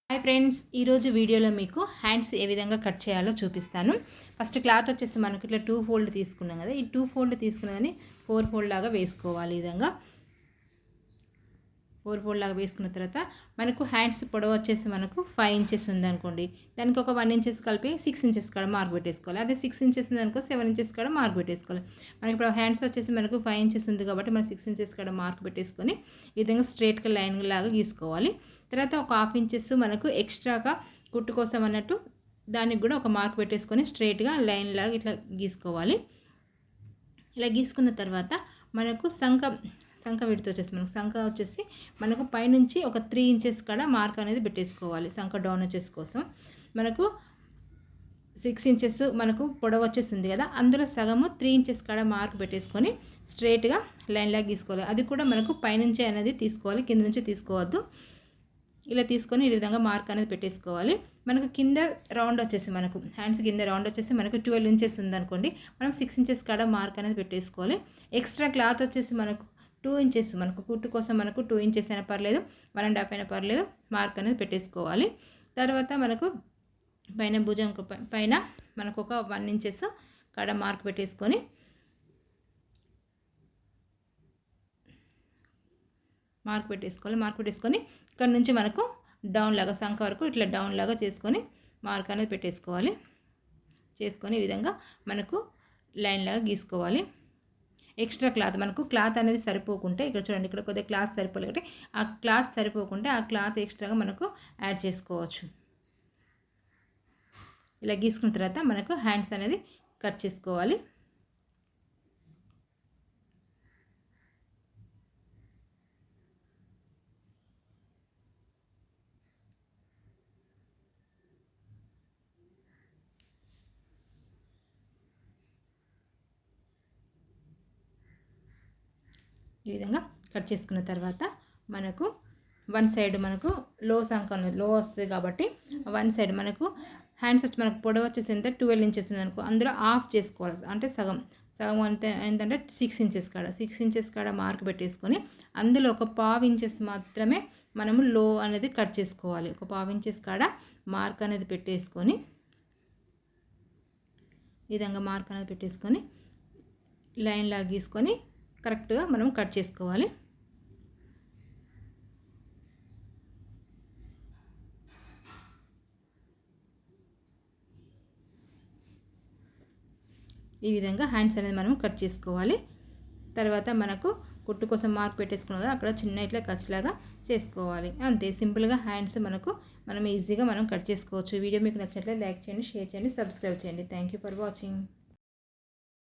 Hi friends, ఈరోజు వీడియోలో మీకు హ్యాండ్స్ ఏ విధంగా కట్ చేయాలో చూపిస్తాను. ఫస్ట్ క్లాత్ వచ్చేసి మనకి ఇట్లా 2 ఫోల్డ్ తీసుకున్నాం కదా, ఈ 2 ఫోల్డ్ తీసుకున్నదని 4 ఫోల్డ్ లాగా వేసుకోవాలి. ఈ విధంగా 4 ఫోల్డ్ లాగా వేసుకున్న తర్వాత మనకు హ్యాండ్స్ పొడవు వచ్చేసి మనకు 5 ఇంచెస్ ఉందనుకోండి, దానికి ఒక 1 ఇంచెస్ కలిపి 6 ఇంచెస్ కాడ మార్క్ పెట్టేసుకోవాలి. అదే 6 ఇంచెస్ ఉందనుకో 7 ఇంచెస్ కాడ మార్క్ పెట్టేసుకోవాలి. మనకి ఇప్పుడు హ్యాండ్స్ వచ్చేసి మనకు 5 ఇంచెస్ ఉంది కాబట్టి మనం 6 ఇంచెస్ కాడ మార్క్ పెట్టేసుకొని ఈ విధంగా స్ట్రైట్గా లైన్ లాగా గీసుకోవాలి. తర్వాత ఒక 1/2 ఇంచెస్ మనకు ఎక్స్ట్రాగా కుట్టు కోసం అన్నట్టు దానికి కూడా ఒక మార్క్ పెట్టేసుకొని స్ట్రైట్గా లైన్ లాగా ఇట్లా గీసుకోవాలి. ఇలా గీసుకున్న తర్వాత మనకు సంఖ విడత వచ్చేసి మనకు పైనుంచి ఒక 3 ఇంచెస్ కాడ మార్క్ అనేది పెట్టేసుకోవాలి. సంఖ డౌన్ వచ్చేసి కోసం మనకు 6 ఇంచెస్ మనకు పొడవు వచ్చేసింది కదా, అందులో సగము 3 ఇంచెస్ కాడ మార్క్ పెట్టేసుకొని స్ట్రైట్గా లైన్ లాగా గీసుకోవాలి. అది కూడా మనకు పైనుంచి అనేది తీసుకోవాలి, కింద నుంచి తీసుకోవద్దు. ఇలా తీసుకొని ఈ విధంగా మార్క్ అనేది పెట్టేసుకోవాలి. మనకు కింద రౌండ్ వచ్చేసి మనకు హ్యాండ్స్ కింద రౌండ్ వచ్చేసి మనకు 12 ఇంచెస్ ఉందనుకోండి, మనం 6 ఇంచెస్ కాడ మార్క్ అనేది పెట్టేసుకోవాలి. ఎక్స్ట్రా క్లాత్ వచ్చేసి మనకు 2 ఇంచెస్, మనకు కుట్టు కోసం మనకు 2 ఇంచెస్ అయినా పర్లేదు, 1.5 అయినా పర్లేదు, మార్క్ అనేది పెట్టేసుకోవాలి. తర్వాత మనకు పైన భుజం పైన మనకు ఒక 1 ఇంచెస్ కాడ మార్క్ పెట్టేసుకొని మార్క్ పెట్టేసుకొని ఇక్కడ నుంచి మనకు డౌన్ లాగా సంఖ వరకు ఇట్లా డౌన్ లాగా చేసుకొని మార్క్ అనేది పెట్టేసుకోవాలి. చేసుకొని ఈ విధంగా మనకు లైన్ లాగా గీసుకోవాలి. ఎక్స్ట్రా క్లాత్ మనకు క్లాత్ అనేది సరిపోకుంటే ఇక్కడ చూడండి, ఇక్కడ కొద్దిగా క్లాత్ సరిపోలేకపోతే ఆ క్లాత్ సరిపోకుంటే ఆ క్లాత్ ఎక్స్ట్రాగా మనకు యాడ్ చేసుకోవచ్చు. ఇలా గీసుకున్న తర్వాత మనకు హ్యాండ్స్ అనేది కట్ చేసుకోవాలి. ఈ విధంగా కట్ చేసుకున్న తర్వాత మనకు వన్ సైడ్ మనకు లో వస్తుంది కాబట్టి వన్ సైడ్ మనకు హ్యాండ్స్ వచ్చి మనకు పొడవు వచ్చేసి ఎంత 12 ఇంచెస్ ఉందనుకో, అందులో ఆఫ్ చేసుకోవాలి. అంటే సగం అంతే ఏంటంటే 6 ఇంచెస్ కాడ మార్క్ పెట్టేసుకొని అందులో ఒక 1/2 ఇంచెస్ మాత్రమే మనము లో అనేది కట్ చేసుకోవాలి. ఒక 1/2 ఇంచెస్ కాడ మార్క్ అనేది పెట్టేసుకొని ఈ విధంగా మార్క్ అనేది పెట్టేసుకొని లైన్ లాగా గీసుకొని కరెక్ట్గా మనం కట్ చేసుకోవాలి. ఈ విధంగా హ్యాండ్స్ అనేది మనం కట్ చేసుకోవాలి. తర్వాత మనకు కుట్టు కోసం మార్క్ పెట్టేసుకున్నది అక్కడ చిన్న ఇట్లా ఖర్చులాగా చేసుకోవాలి. అంతే సింపుల్గా హ్యాండ్స్ మనం ఈజీగా కట్ చేసుకోవచ్చు. వీడియో మీకు నచ్చినట్లయితే లైక్ చేయండి, షేర్ చేయండి, సబ్స్క్రైబ్ చేయండి. Thank you for watching.